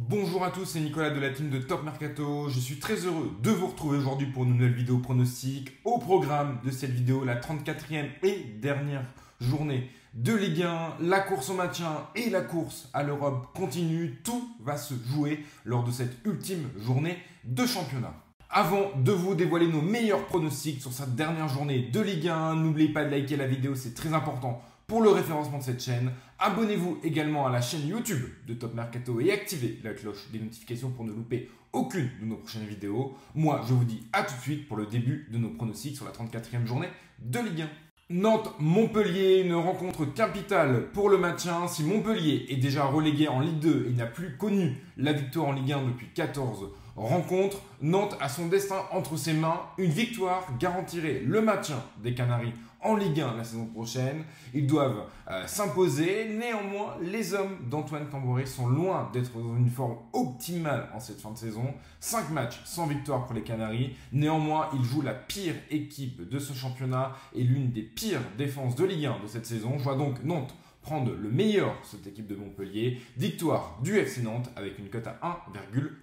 Bonjour à tous, c'est Nicolas de la team de Top Mercato. Je suis très heureux de vous retrouver aujourd'hui pour une nouvelle vidéo pronostic. Au programme de cette vidéo, la 34e et dernière journée de Ligue 1. La course au maintien et la course à l'Europe continuent. Tout va se jouer lors de cette ultime journée de championnat. Avant de vous dévoiler nos meilleurs pronostics sur cette dernière journée de Ligue 1, n'oubliez pas de liker la vidéo, c'est très important pour le référencement de cette chaîne. Abonnez-vous également à la chaîne YouTube de Top Mercato et activez la cloche des notifications pour ne louper aucune de nos prochaines vidéos. Moi, je vous dis à tout de suite pour le début de nos pronostics sur la 34e journée de Ligue 1. Nantes-Montpellier, une rencontre capitale pour le maintien. Si Montpellier est déjà relégué en Ligue 2 et n'a plus connu la victoire en Ligue 1 depuis 14 rencontres, Nantes a son destin entre ses mains. Une victoire garantirait le maintien des Canaries en Ligue 1 la saison prochaine. Ils doivent s'imposer. Néanmoins, les hommes d'Antoine Camboré sont loin d'être dans une forme optimale en cette fin de saison. 5 matchs sans victoire pour les Canaries. Néanmoins, ils jouent la pire équipe de ce championnat et l'une des pires défenses de Ligue 1 de cette saison. Je vois donc Nantes prendre le meilleur de cette équipe de Montpellier. Victoire du FC Nantes avec une cote à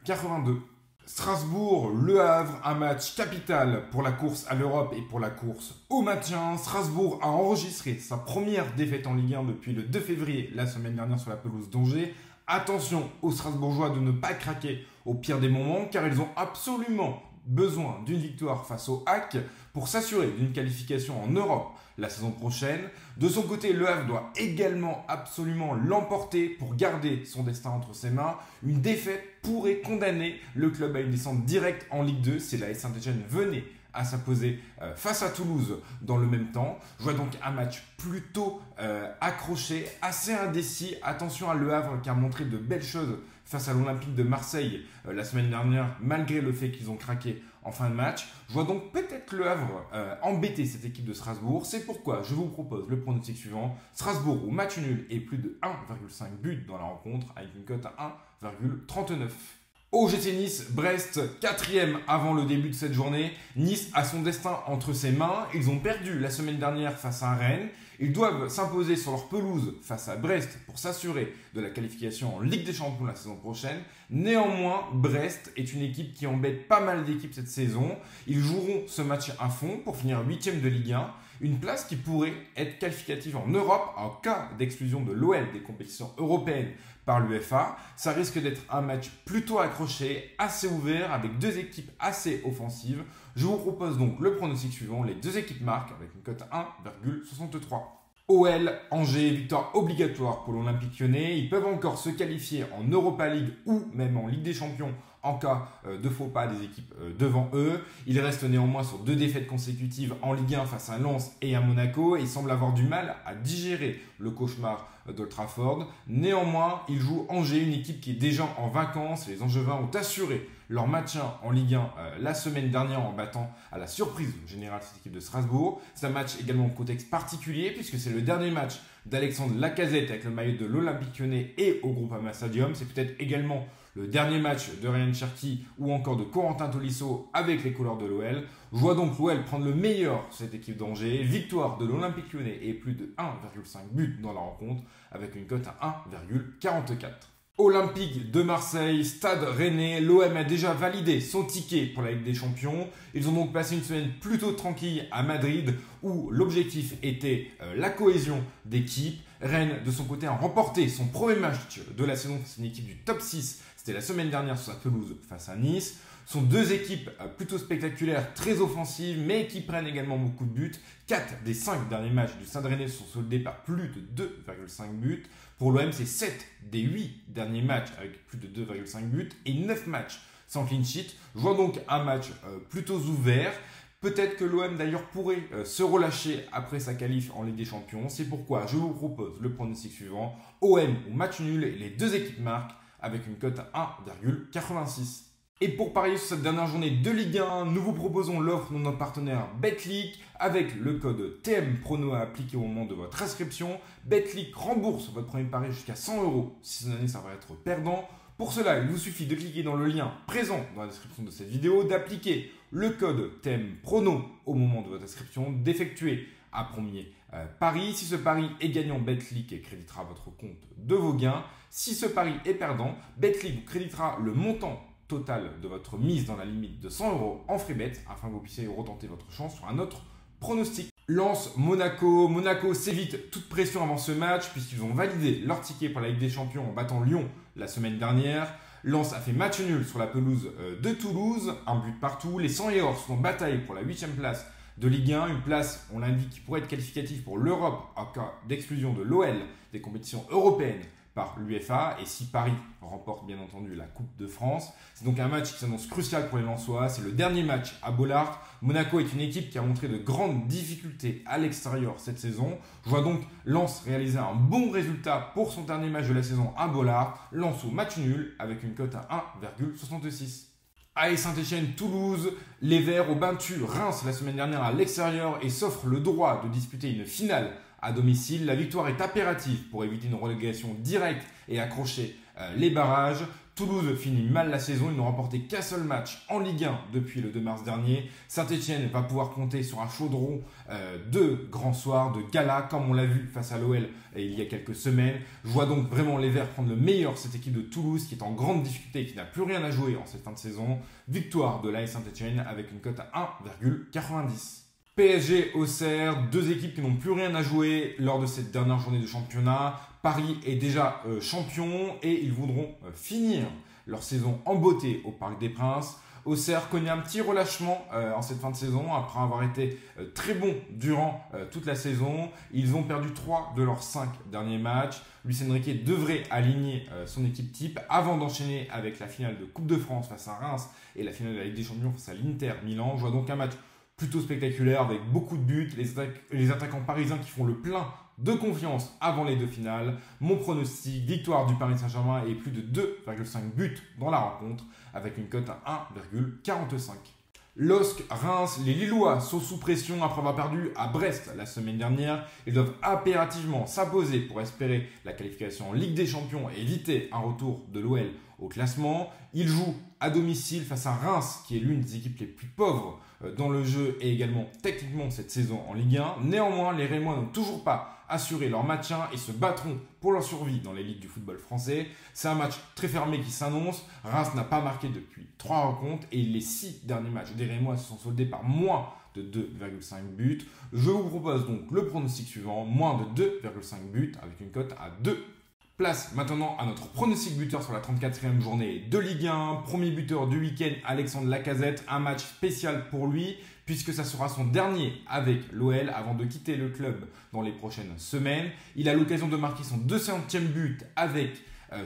1,82. Strasbourg-Le Havre, un match capital pour la course à l'Europe et pour la course au maintien. Strasbourg a enregistré sa première défaite en Ligue 1 depuis le 2 février, la semaine dernière sur la pelouse d'Angers. Attention aux Strasbourgeois de ne pas craquer au pire des moments car ils ont absolument besoin d'une victoire face au HAC pour s'assurer d'une qualification en Europe la saison prochaine. De son côté, Le Havre doit également absolument l'emporter pour garder son destin entre ses mains. Une défaite pourrait condamner le club à une descente directe en Ligue 2 si la Saint-Etienne venait à s'imposer face à Toulouse dans le même temps. Je vois donc un match plutôt accroché, assez indécis. Attention à Le Havre qui a montré de belles choses face à l'Olympique de Marseille la semaine dernière, malgré le fait qu'ils ont craqué en fin de match. Je vois donc peut-être Le Havre embêter cette équipe de Strasbourg. C'est pourquoi je vous propose le pronostic suivant. Strasbourg au match nul et plus de 1,5 buts dans la rencontre avec une cote à 1,39. OGC Nice, Brest, 4e avant le début de cette journée. Nice a son destin entre ses mains. Ils ont perdu la semaine dernière face à Rennes. Ils doivent s'imposer sur leur pelouse face à Brest pour s'assurer de la qualification en Ligue des Champions la saison prochaine. Néanmoins, Brest est une équipe qui embête pas mal d'équipes cette saison. Ils joueront ce match à fond pour finir 8e de Ligue 1. Une place qui pourrait être qualificative en Europe en cas d'exclusion de l'OL des compétitions européennes par l'UEFA. Ça risque d'être un match plutôt accroché, assez ouvert, avec deux équipes assez offensives. Je vous propose donc le pronostic suivant. Les deux équipes marquent avec une cote à 1,63. OL, Angers, victoire obligatoire pour l'Olympique Lyonnais. Ils peuvent encore se qualifier en Europa League ou même en Ligue des Champions en cas de faux pas des équipes devant eux. Ils restent néanmoins sur 2 défaites consécutives en Ligue 1 face à Lens et à Monaco et ils semblent avoir du mal à digérer le cauchemar d'Old Trafford. Néanmoins, ils jouent Angers, une équipe qui est déjà en vacances. Les Angevins ont assuré leur maintien en Ligue 1 la semaine dernière en battant à la surprise générale cette équipe de Strasbourg. C'est un match également en contexte particulier puisque c'est le dernier match d'Alexandre Lacazette avec le maillot de l'Olympique Lyonnais et au Groupama Stadium. C'est peut-être également le dernier match de Ryan Cherki ou encore de Corentin Tolisso avec les couleurs de l'OL. Je vois donc l'OL prendre le meilleur de cette équipe d'Angers. Victoire de l'Olympique Lyonnais et plus de 1,5 buts dans la rencontre avec une cote à 1,44. Olympique de Marseille, Stade Rennais, l'OM a déjà validé son ticket pour la Ligue des Champions. Ils ont donc passé une semaine plutôt tranquille à Madrid où l'objectif était la cohésion d'équipe. Rennes, de son côté, a remporté son premier match de la saison. C'est une équipe du top 6. C'était la semaine dernière sur sa pelouse face à Nice. Ce sont deux équipes plutôt spectaculaires, très offensives, mais qui prennent également beaucoup de buts. 4 des 5 derniers matchs du Stade Rennais sont soldés par plus de 2,5 buts. Pour l'OM, c'est 7 des 8 derniers matchs avec plus de 2,5 buts et 9 matchs sans clean sheet. Je vois donc un match plutôt ouvert. Peut-être que l'OM d'ailleurs pourrait se relâcher après sa qualif en Ligue des Champions. C'est pourquoi je vous propose le pronostic suivant. OM au match nul et les deux équipes marquent avec une cote à 1,86. Et pour parier sur cette dernière journée de Ligue 1, nous vous proposons l'offre de notre partenaire Betclic avec le code TMPRONO à appliquer au moment de votre inscription. Betclic rembourse votre premier pari jusqu'à 100 € si cette année ça va être perdant. Pour cela, il vous suffit de cliquer dans le lien présent dans la description de cette vidéo, d'appliquer le code TMPRONO au moment de votre inscription, d'effectuer un premier pari. Si ce pari est gagnant, Betclic créditera votre compte de vos gains. Si ce pari est perdant, Betclic vous créditera le montant total de votre mise dans la limite de 100 € en free bet afin que vous puissiez retenter votre chance sur un autre pronostic. Lens Monaco. Monaco s'évite toute pression avant ce match puisqu'ils ont validé leur ticket pour la Ligue des Champions en battant Lyon la semaine dernière. Lens a fait match nul sur la pelouse de Toulouse, un but partout. Les 100 Or sont en bataille pour la 8e place de Ligue 1, une place, on l'indique, qui pourrait être qualificative pour l'Europe en cas d'exclusion de l'OL des compétitions européennes par l'UEFA. Et si Paris remporte bien entendu la Coupe de France, c'est donc un match qui s'annonce crucial pour les Lensois. C'est le dernier match à Bollaert. Monaco est une équipe qui a montré de grandes difficultés à l'extérieur cette saison. Je vois donc Lens réaliser un bon résultat pour son dernier match de la saison à Bollaert. Lens au match nul avec une cote à 1,66. AS Saint-Etienne-Toulouse, les Verts ont battu Reims la semaine dernière à l'extérieur et s'offrent le droit de disputer une finale à domicile. La victoire est impérative pour éviter une relégation directe et accrocher les barrages. Toulouse finit mal la saison, ils n'ont remporté qu'un seul match en Ligue 1 depuis le 2 mars dernier. Saint-Etienne va pouvoir compter sur un chaudron de grands soirs, de gala, comme on l'a vu face à l'OL il y a quelques semaines. Je vois donc vraiment les Verts prendre le meilleur de cette équipe de Toulouse qui est en grande difficulté et qui n'a plus rien à jouer en cette fin de saison. Victoire de l'AS Saint-Etienne avec une cote à 1,90. PSG, Auxerre, deux équipes qui n'ont plus rien à jouer lors de cette dernière journée de championnat. Paris est déjà champion et ils voudront finir leur saison en beauté au Parc des Princes. Auxerre connaît un petit relâchement en cette fin de saison après avoir été très bon durant toute la saison. Ils ont perdu 3 de leurs 5 derniers matchs. Luis Enrique devrait aligner son équipe type avant d'enchaîner avec la finale de Coupe de France face à Reims et la finale de la Ligue des Champions face à l'Inter Milan. Je vois donc un match plutôt spectaculaire avec beaucoup de buts, les attaquants parisiens qui font le plein de confiance avant les deux finales. Mon pronostic, victoire du Paris Saint-Germain et plus de 2,5 buts dans la rencontre avec une cote à 1,45. LOSC, Reims, les Lillois sont sous pression après avoir perdu à Brest la semaine dernière. Ils doivent impérativement s'imposer pour espérer la qualification en Ligue des Champions et éviter un retour de l'OL au classement. Ils jouent à domicile face à Reims, qui est l'une des équipes les plus pauvres dans le jeu et également techniquement cette saison en Ligue 1. Néanmoins, les Rémois n'ont toujours pas assuré leur maintien et se battront pour leur survie dans l'élite du football français. C'est un match très fermé qui s'annonce. Reims n'a pas marqué depuis 3 rencontres et les 6 derniers matchs des Rémois se sont soldés par moins de 2,5 buts. Je vous propose donc le pronostic suivant, moins de 2,5 buts avec une cote à 2. Place maintenant à notre pronostic buteur sur la 34e journée de Ligue 1. Premier buteur du week-end, Alexandre Lacazette. Un match spécial pour lui puisque ça sera son dernier avec l'OL avant de quitter le club dans les prochaines semaines. Il a l'occasion de marquer son 200e but avec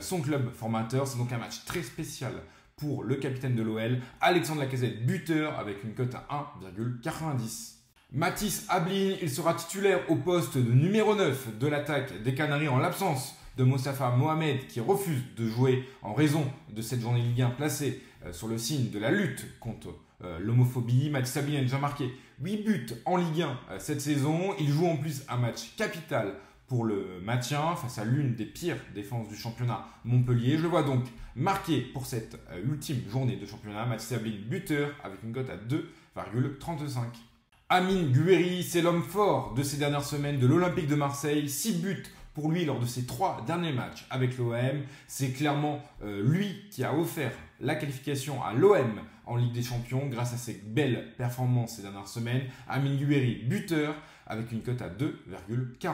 son club formateur. C'est donc un match très spécial pour le capitaine de l'OL, Alexandre Lacazette, buteur avec une cote à 1,90. Mathis Ablin, il sera titulaire au poste de numéro 9 de l'attaque des Canaries en l'absence de Mostafa Mohamed qui refuse de jouer en raison de cette journée Ligue 1 placée sur le signe de la lutte contre l'homophobie. Mathis Ablin a déjà marqué 8 buts en Ligue 1 cette saison. Il joue en plus un match capital pour le maintien face à l'une des pires défenses du championnat, Montpellier. Je le vois donc marqué pour cette ultime journée de championnat. Mathis Ablin buteur avec une cote à 2,35. Amine Gouiri, c'est l'homme fort de ces dernières semaines de l'Olympique de Marseille. 6 buts pour lui lors de ses 3 derniers matchs avec l'OM. C'est clairement lui qui a offert la qualification à l'OM en Ligue des Champions grâce à ses belles performances ces dernières semaines. Amine Gouiri, buteur avec une cote à 2,40.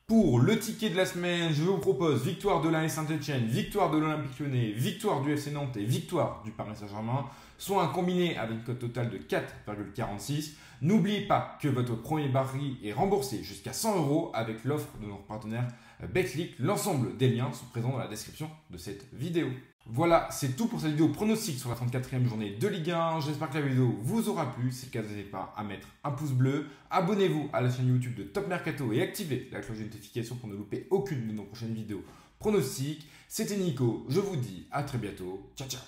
Pour le ticket de la semaine, je vous propose victoire de l'AS Saint-Etienne, victoire de l'Olympique Lyonnais, victoire du FC Nantes et victoire du Paris Saint-Germain, soit un combiné avec une cote totale de 4,46. N'oubliez pas que votre premier pari est remboursé jusqu'à 100 € avec l'offre de notre partenaire Betclic. L'ensemble des liens sont présents dans la description de cette vidéo. Voilà, c'est tout pour cette vidéo pronostic sur la 34e journée de Ligue 1. J'espère que la vidéo vous aura plu. Si c'est le cas, n'hésitez pas à mettre un pouce bleu. Abonnez-vous à la chaîne YouTube de Top Mercato et activez la cloche de notification pour ne louper aucune de nos prochaines vidéos pronostics. C'était Nico, je vous dis à très bientôt. Ciao, ciao.